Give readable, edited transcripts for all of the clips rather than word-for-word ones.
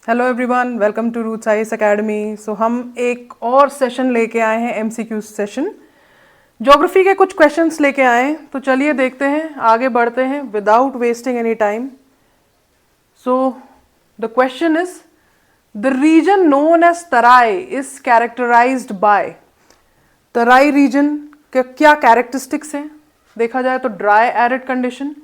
Hello everyone, welcome to Roots IAS academy. So हम एक और सेशन लेके आए हैं, एमसीक्यू सेशन। ज्योग्राफी के कुछ क्वेश्चंस लेके आए हैं, तो चलिए देखते हैं, आगे बढ़ते हैं without wasting any time. So the question is the region known as Terai is characterised by. Terai region के क्या कैरेक्टरिस्टिक्स हैं? देखा जाए तो dry arid condition,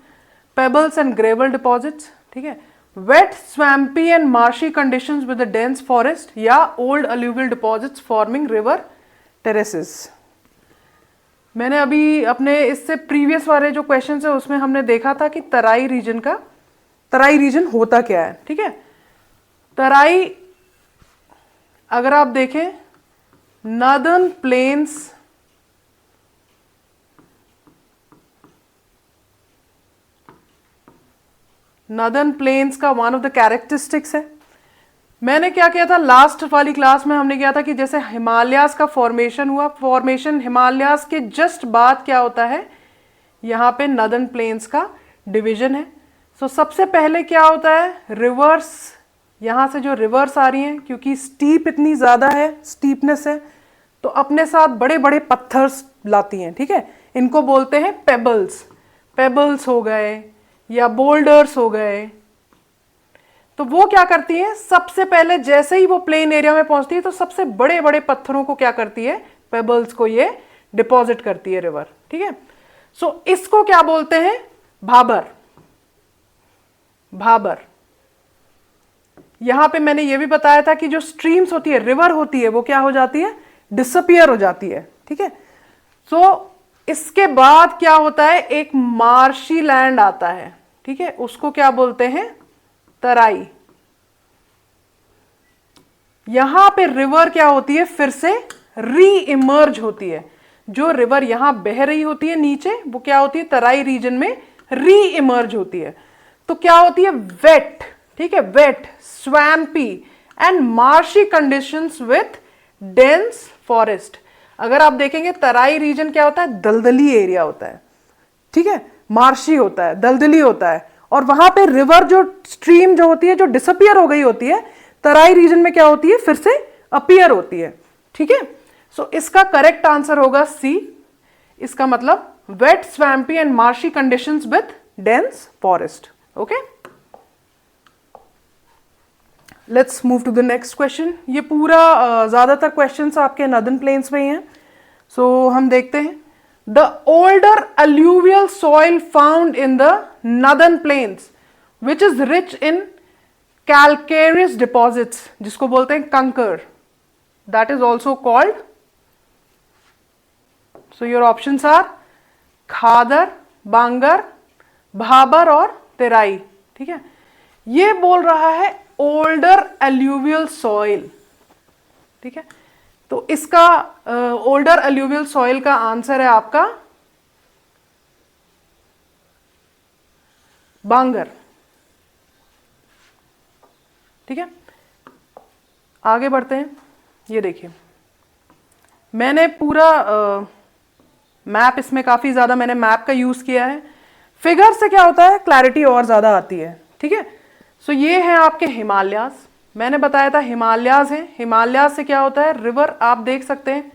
pebbles and gravel deposits, ठीक है, wet swampy and marshy conditions with a dense forest, या old alluvial deposits forming river terraces. मैंने अभी अपने इससे प्रीवियस वाले जो क्वेश्चन है उसमें हमने देखा था कि तराई रीजन होता क्या है। ठीक है, तराई अगर आप देखें नॉर्दर्न प्लेन्स का वन ऑफ द कैरेक्टरिस्टिक्स है। मैंने क्या किया था लास्ट वाली क्लास में, हमने किया था कि जैसे हिमालयास का फॉर्मेशन हुआ, फॉर्मेशन हिमालयास के जस्ट बाद क्या होता है, यहाँ पे नॉर्दर्न प्लेन्स का डिवीजन है। सो सबसे पहले क्या होता है, रिवर्स, यहाँ से जो रिवर्स आ रही हैं, क्योंकि स्टीप इतनी ज़्यादा है, स्टीपनेस है, तो अपने साथ बड़े बड़े पत्थर्स लाती हैं। ठीक है, इनको बोलते हैं पेबल्स हो गए या बोल्डर्स हो गए। तो वो क्या करती है, सबसे पहले जैसे ही वो प्लेन एरिया में पहुंचती है तो सबसे बड़े बड़े पत्थरों को क्या करती है, पेबल्स को ये डिपॉजिट करती है रिवर। ठीक है, सो इसको क्या बोलते हैं, भाबर। यहां पे मैंने ये भी बताया था कि जो स्ट्रीम्स होती है, रिवर होती है, वो क्या हो जाती है, डिसअपियर हो जाती है। ठीक है, सो इसके बाद क्या होता है, एक मार्शी लैंड आता है। ठीक है, उसको क्या बोलते हैं, तराई। यहां पे रिवर क्या होती है, फिर से री इमर्ज होती है। जो रिवर यहां बह रही होती है नीचे, वो क्या होती है, तराई रीजन में री इमर्ज होती है। तो क्या होती है, वेट। ठीक है, wet, swampy and marshy conditions with dense forest. अगर आप देखेंगे तराई रीजन क्या होता है, दलदली एरिया होता है। ठीक है, मार्शी होता है, दलदली होता है, और वहां पे रिवर जो स्ट्रीम जो होती है, जो डिसअपियर हो गई होती है, तराई रीजन में क्या होती है, फिर से अपीयर होती है। ठीक है, सो इसका करेक्ट आंसर होगा सी। इसका मतलब wet, swampy and marshy conditions with dense forest. Okay, let's move to the next question. ये पूरा ज्यादातर क्वेश्चंस आपके नॉर्दर्न प्लेन्स में ही हैं। सो हम देखते हैं, the older alluvial soil found in the northern plains which is rich in calcareous deposits, जिसको बोलते हैं कंकर, that is also called, so your options are खादर, बांगर, भाबर और तेराई। ठीक है, ये बोल रहा है ओल्डर एल्यूवियल सॉइल। ठीक है, तो इसका ओल्डर अलूवियल सॉइल का आंसर है आपका बांगर। ठीक है, आगे बढ़ते हैं। ये देखिए, मैंने पूरा मैप, इसमें काफी ज्यादा मैंने मैप का यूज किया है। फिगर से क्या होता है, क्लैरिटी और ज्यादा आती है। ठीक है, सो ये है आपके हिमालयास। मैंने बताया था हिमालयास है, हिमालयास से क्या होता है, रिवर आप देख सकते हैं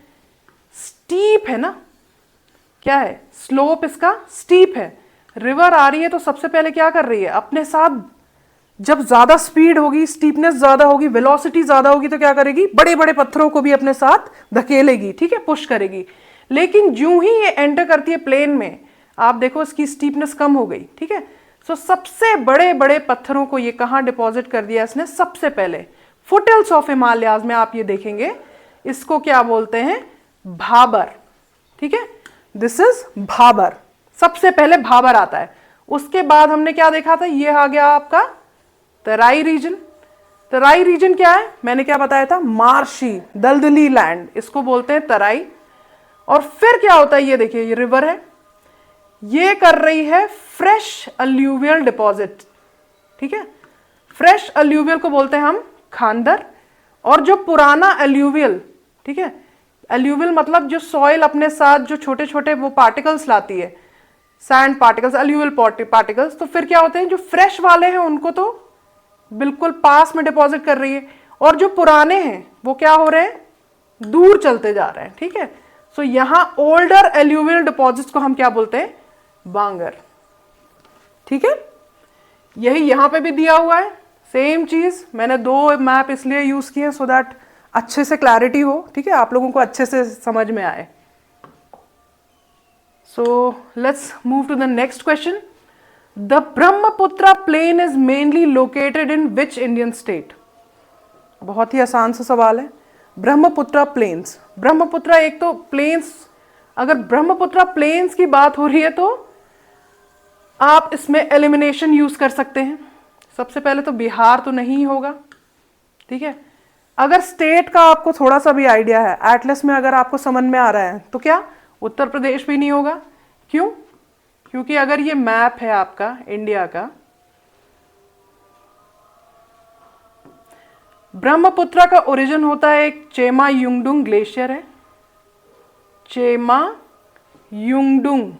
स्टीप है ना, क्या है, स्लोप इसका स्टीप है। रिवर आ रही है तो सबसे पहले क्या कर रही है, अपने साथ जब ज्यादा स्पीड होगी, स्टीपनेस ज्यादा होगी, वेलोसिटी ज्यादा होगी, तो क्या करेगी, बड़े बड़े पत्थरों को भी अपने साथ धकेलेगी। ठीक है, पुश करेगी। लेकिन जो ही ये एंटर करती है प्लेन में, आप देखो इसकी स्टीपनेस कम हो गई। ठीक है, सो सबसे बड़े बड़े पत्थरों को ये कहां डिपॉजिट कर दिया इसने, सबसे पहले फुटहिल्स ऑफ हिमालयाज में। आप ये देखेंगे, इसको क्या बोलते हैं, भाबर। ठीक है, दिस इज भाबर, सबसे पहले भाबर आता है। उसके बाद हमने क्या देखा था, ये आ गया आपका तराई रीजन। तराई रीजन क्या है, मैंने क्या बताया था, मार्शी, दलदली लैंड, इसको बोलते हैं तराई। और फिर क्या होता है, ये देखिए, ये रिवर है, ये कर रही है फ्रेश अलूवियल डिपॉजिट। ठीक है, फ्रेश अलूवियल को बोलते हैं हम खांदर। और जो पुराना अलूवियल, ठीक है, अलूवियल मतलब जो सॉइल अपने साथ जो छोटे छोटे वो पार्टिकल्स लाती है, सैंड पार्टिकल्स, अलूवियल पार्टिकल्स, तो फिर क्या होते हैं, जो फ्रेश वाले हैं उनको तो बिल्कुल पास में डिपॉजिट कर रही है, और जो पुराने हैं वो क्या हो रहे हैं, दूर चलते जा रहे हैं। ठीक है, सो यहां ओल्डर एल्यूवियल डिपॉजिट्स को हम क्या बोलते हैं, बांगर। ठीक है, यही यहां पे भी दिया हुआ है, सेम चीज। मैंने दो मैप इसलिए यूज किए सो दैट अच्छे से क्लैरिटी हो, ठीक है, आप लोगों को अच्छे से समझ में आए। So let's move to the next question. The Brahmaputra plain is mainly located in which Indian state? बहुत ही आसान सा सवाल है। ब्रह्मपुत्र प्लेन्स, ब्रह्मपुत्र एक तो प्लेन्स, अगर ब्रह्मपुत्र प्लेन्स की बात हो रही है तो आप इसमें एलिमिनेशन यूज कर सकते हैं। सबसे पहले तो बिहार तो नहीं होगा, ठीक है। अगर स्टेट का आपको थोड़ा सा भी आइडिया है, एटलस में अगर आपको समझ में आ रहा है, तो क्या उत्तर प्रदेश भी नहीं होगा? क्यों? क्योंकि अगर ये मैप है आपका इंडिया का, ब्रह्मपुत्र का ओरिजिन होता है एक चेमा युंगडुंग ग्लेशियर है, चेमा युंगडुंग।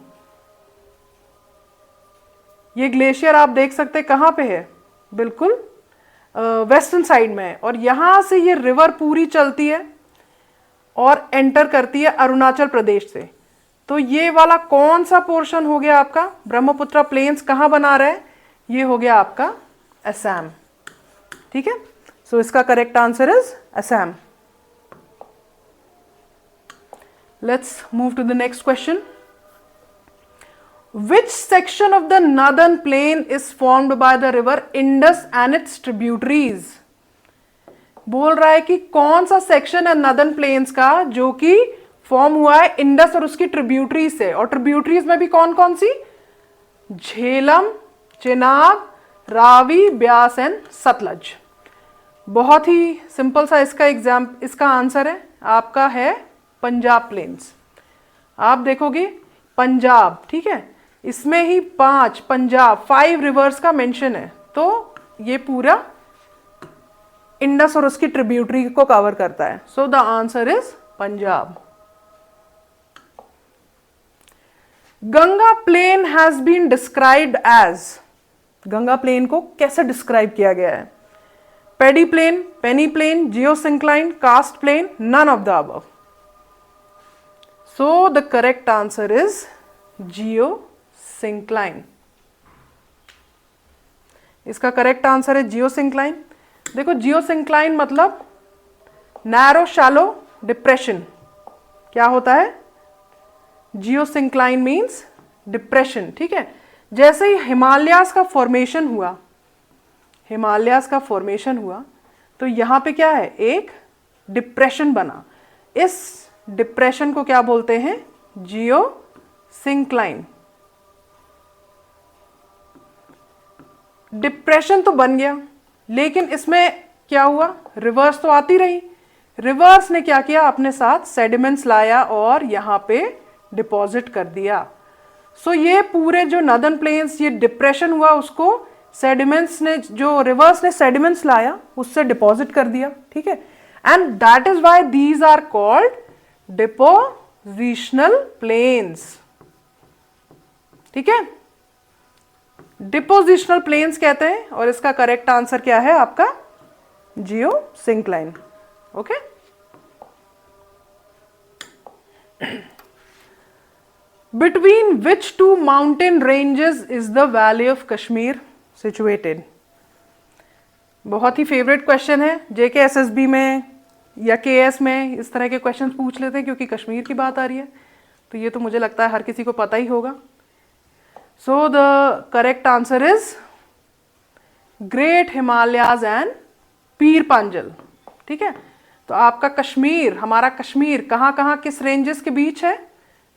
ये ग्लेशियर आप देख सकते हैं कहां पे है, बिल्कुल वेस्टर्न साइड में है, और यहां से ये रिवर पूरी चलती है और एंटर करती है अरुणाचल प्रदेश से। तो ये वाला कौन सा पोर्शन हो गया आपका, ब्रह्मपुत्र प्लेन्स कहां बना रहे हैं, ये हो गया आपका असम। ठीक है, सो इसका correct answer is Assam. Let's move to the next question. Which section of the northern plain is formed by the river Indus and its tributaries? बोल रहा है कि कौन सा सेक्शन है नॉर्दर्न प्लेन्स का जो कि फॉर्म हुआ है इंडस और उसकी ट्रिब्यूटरीज से। और ट्रिब्यूटरीज में भी कौन कौन सी, झेलम, चेनाब, रावी, ब्यास एंड सतलज। बहुत ही सिंपल सा इसका आंसर है आपका है पंजाब प्लेन्स। आप देखोगे पंजाब, ठीक है, इसमें ही 5 रिवर्स का मेंशन है, तो ये पूरा इंडस और उसकी ट्रिब्यूटरी को कवर करता है। So the answer is Punjab. Ganga plain has been described as, Ganga plain को कैसे डिस्क्राइब किया गया है? Paddy plain, peneplain, geosyncline, karst plain, none of the above. So the correct answer is geosyncline. इसका करेक्ट आंसर है geosyncline. देखो geosyncline मतलब narrow shallow depression. क्या होता है? Geosyncline means depression. ठीक है, जैसे ही हिमालयास का फॉर्मेशन हुआ, हिमालयास का फॉर्मेशन हुआ तो यहां पे क्या है, एक डिप्रेशन बना। इस डिप्रेशन को क्या बोलते हैं? जियोसिंक्लाइन। डिप्रेशन तो बन गया, लेकिन इसमें क्या हुआ, रिवर्स तो आती रही। रिवर्स ने क्या किया, अपने साथ सेडिमेंट्स लाया और यहां पे डिपॉजिट कर दिया। सो ये पूरे जो नॉर्दर्न प्लेन्स, ये डिप्रेशन हुआ, उसको सेडिमेंट्स ने, जो रिवर्स ने सेडिमेंट्स लाया उससे डिपॉजिट कर दिया। ठीक है, and that is why these are called depositional plains. ठीक है, डिपोजिशनल प्लेन्स कहते हैं, और इसका करेक्ट आंसर क्या है आपका? Geosyncline. Okay, between which two mountain ranges is the valley of Kashmir situated? बहुत ही फेवरेट क्वेश्चन है, JKSSB में या KS में इस तरह के क्वेश्चंस पूछ लेते हैं, क्योंकि कश्मीर की बात आ रही है, तो ये तो मुझे लगता है हर किसी को पता ही होगा। So the correct answer is Great Himalayas and पीर पांजल। ठीक है, तो आपका कश्मीर, हमारा कश्मीर कहाँ कहाँ किस रेंजेस के बीच है?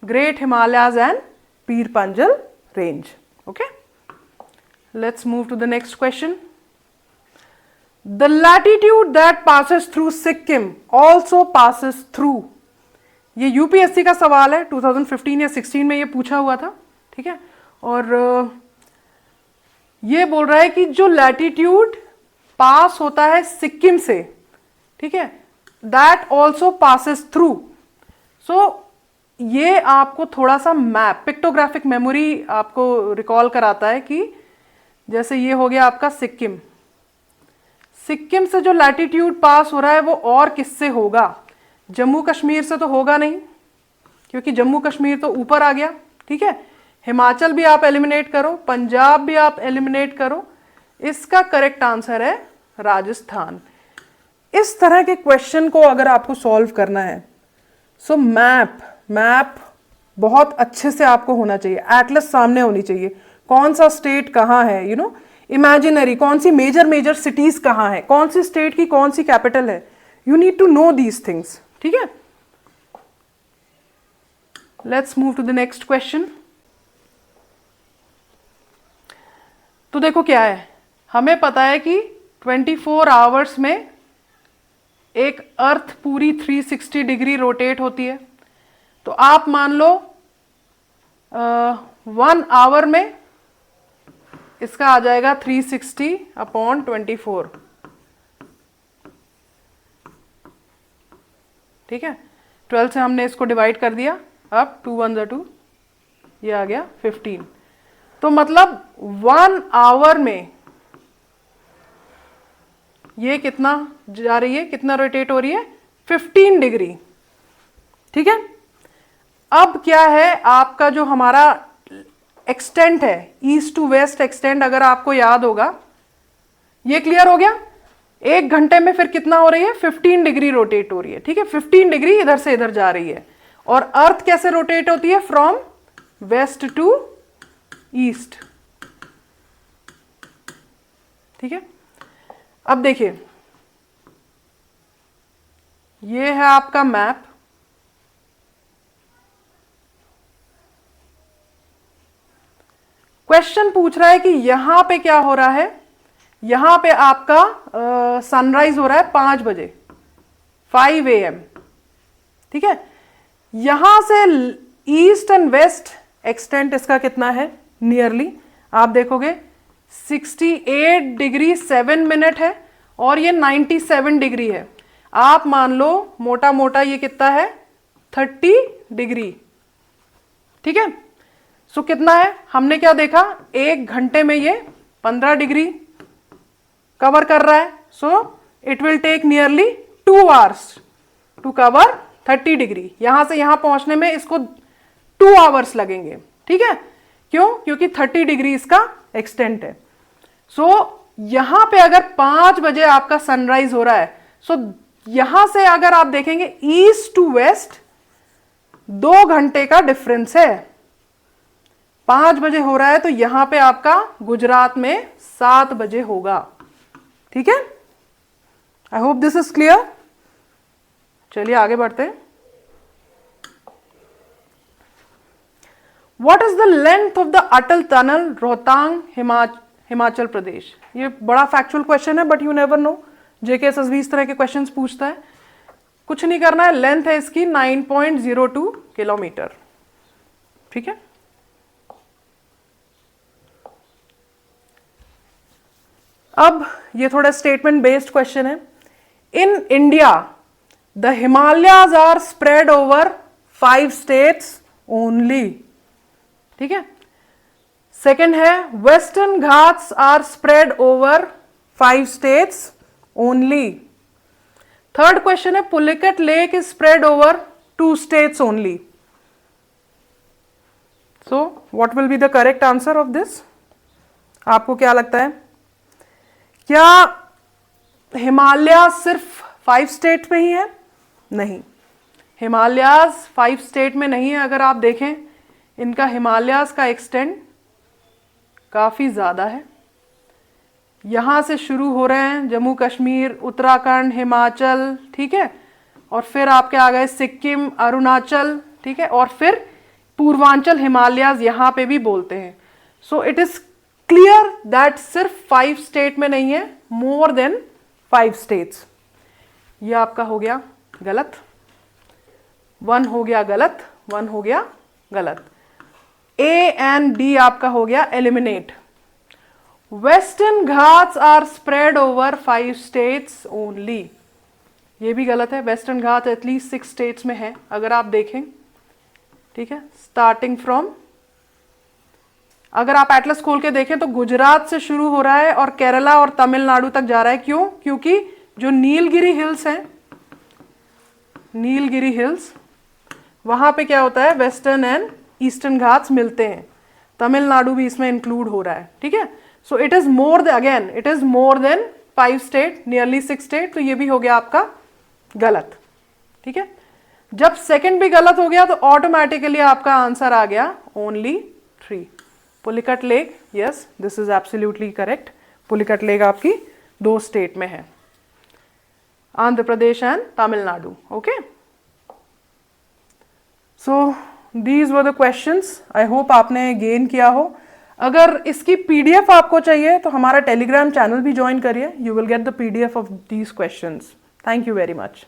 Great Himalayas and Pir Panjal range. Okay, let's move to the next question. The latitude that passes through Sikkim also passes through, ये यूपीएससी का सवाल है, 2015 या 16 में ये पूछा हुआ था। ठीक है, और ये बोल रहा है कि जो लैटिट्यूड पास होता है सिक्किम से, ठीक है, दैट ऑल्सो पासेस थ्रू। सो ये आपको थोड़ा सा मैप, पिक्टोग्राफिक मेमोरी आपको रिकॉल कराता है कि जैसे ये हो गया आपका सिक्किम, सिक्किम से जो लैटिट्यूड पास हो रहा है वो और किससे होगा? जम्मू कश्मीर से तो होगा नहीं, क्योंकि जम्मू कश्मीर तो ऊपर आ गया, ठीक है। हिमाचल भी आप एलिमिनेट करो, पंजाब भी आप एलिमिनेट करो, इसका करेक्ट आंसर है राजस्थान। इस तरह के क्वेश्चन को अगर आपको सॉल्व करना है, सो मैप बहुत अच्छे से आपको होना चाहिए, एटलस सामने होनी चाहिए, कौन सा स्टेट कहाँ है, इमेजिनरी कौन सी मेजर सिटीज कहाँ है, कौन सी स्टेट की कौन सी कैपिटल है, you need to know these things, ठीक है। Let's move to the next question. तो देखो क्या है, हमें पता है कि 24 आवर्स में एक अर्थ पूरी 360 डिग्री रोटेट होती है। तो आप मान लो 1 आवर में इसका आ जाएगा 360/24, ठीक है। 12 से हमने इसको डिवाइड कर दिया, अब 2 1 2, ये आ गया 15। तो मतलब 1 आवर में ये कितना जा रही है, कितना रोटेट हो रही है, 15 डिग्री, ठीक है। अब क्या है, आपका जो हमारा एक्सटेंट है, ईस्ट टू वेस्ट एक्सटेंट, अगर आपको याद होगा, ये क्लियर हो गया। 1 घंटे में फिर कितना हो रही है, 15 डिग्री रोटेट हो रही है, ठीक है। 15 डिग्री इधर से इधर जा रही है। और अर्थ कैसे रोटेट होती है, फ्रॉम वेस्ट टू ईस्ट, ठीक है। अब देखिए, ये है आपका मैप, क्वेश्चन पूछ रहा है कि यहां पे क्या हो रहा है, यहां पे आपका सनराइज हो रहा है 5 बजे, 5 AM, ठीक है। यहां से ईस्ट एंड वेस्ट एक्सटेंट इसका कितना है, नियरली आप देखोगे 68 डिग्री 7 मिनट है, और ये 97 डिग्री है। आप मान लो मोटा मोटा ये कितना है, 30 डिग्री, ठीक है। सो कितना है, हमने क्या देखा, 1 घंटे में ये 15 डिग्री कवर कर रहा है। So it will take nearly 2 hours to cover 30 degree. यहां से यहां पहुंचने में इसको 2 आवर्स लगेंगे, ठीक है। क्यों, क्योंकि 30 डिग्री इसका एक्सटेंट है। सो यहां पे अगर 5 बजे आपका सनराइज हो रहा है, सो यहां से अगर आप देखेंगे ईस्ट टू वेस्ट 2 घंटे का डिफरेंस है। 5 बजे हो रहा है तो यहां पे आपका गुजरात में 7 बजे होगा, ठीक है। I hope this is clear. चलिए आगे बढ़ते हैं। What is the length of the Atal tunnel Rohtang Himachal Pradesh? ये बड़ा फैक्चुअल क्वेश्चन है, but you never know, JKSSB इस तरह के क्वेश्चंस पूछता है। कुछ नहीं करना है, लेंथ है इसकी 9.02 किलोमीटर, ठीक है। अब ये थोड़ा स्टेटमेंट बेस्ड क्वेश्चन है। In India the Himalayas are spread over 5 states only, ठीक है। सेकेंड है Western Ghats are spread over 5 states only. Third question है Pulicat lake is spread over 2 states only. So what will be the correct answer of this? आपको क्या लगता है, क्या हिमालय सिर्फ 5 स्टेट में ही है? नहीं, हिमालयाज 5 स्टेट में नहीं है। अगर आप देखें इनका हिमालयाज का एक्सटेंड काफी ज्यादा है। यहां से शुरू हो रहे हैं जम्मू कश्मीर, उत्तराखंड, हिमाचल, ठीक है, और फिर आपके आ गए सिक्किम, अरुणाचल, ठीक है, और फिर पूर्वांचल हिमालयाज यहां पे भी बोलते हैं। So it is clear that सिर्फ 5 स्टेट में नहीं है, मोर देन 5 स्टेट्स। ये आपका हो गया गलत, 1 हो गया गलत, 1 हो गया गलत। A एंड D आपका हो गया eliminate. Western Ghats are spread over 5 states only, ये भी गलत है। वेस्टर्न घाट एटलीस्ट 6 स्टेट्स में है, अगर आप देखें, ठीक है, स्टार्टिंग फ्रॉम अगर आप एटलस खोल के देखें तो गुजरात से शुरू हो रहा है और केरला और तमिलनाडु तक जा रहा है। क्यों? क्योंकि जो नीलगिरी हिल्स हैं, नीलगिरी हिल्स, वहां पे क्या होता है, वेस्टर्न एंड ईस्टर्न घाट्स मिलते हैं। तमिलनाडु भी इसमें इंक्लूड हो रहा है, ठीक है। So it is more again, it is more than 5 state, nearly 6 state, तो ये भी हो गया आपका गलत, ठीक है। जब सेकंड भी गलत हो गया तो ऑटोमेटिकली आपका आंसर आ गया only 3। Pulicat lake, yes this is absolutely correct. Pulicat lake आपकी 2 स्टेट में है, Andhra Pradesh and Tamil Nadu. Okay, so these were the questions. I hope आपने गेन किया हो। अगर इसकी पीडीएफ आपको चाहिए तो हमारा टेलीग्राम चैनल भी ज्वाइन करिए, you will get the PDF of these questions. Thank you very much.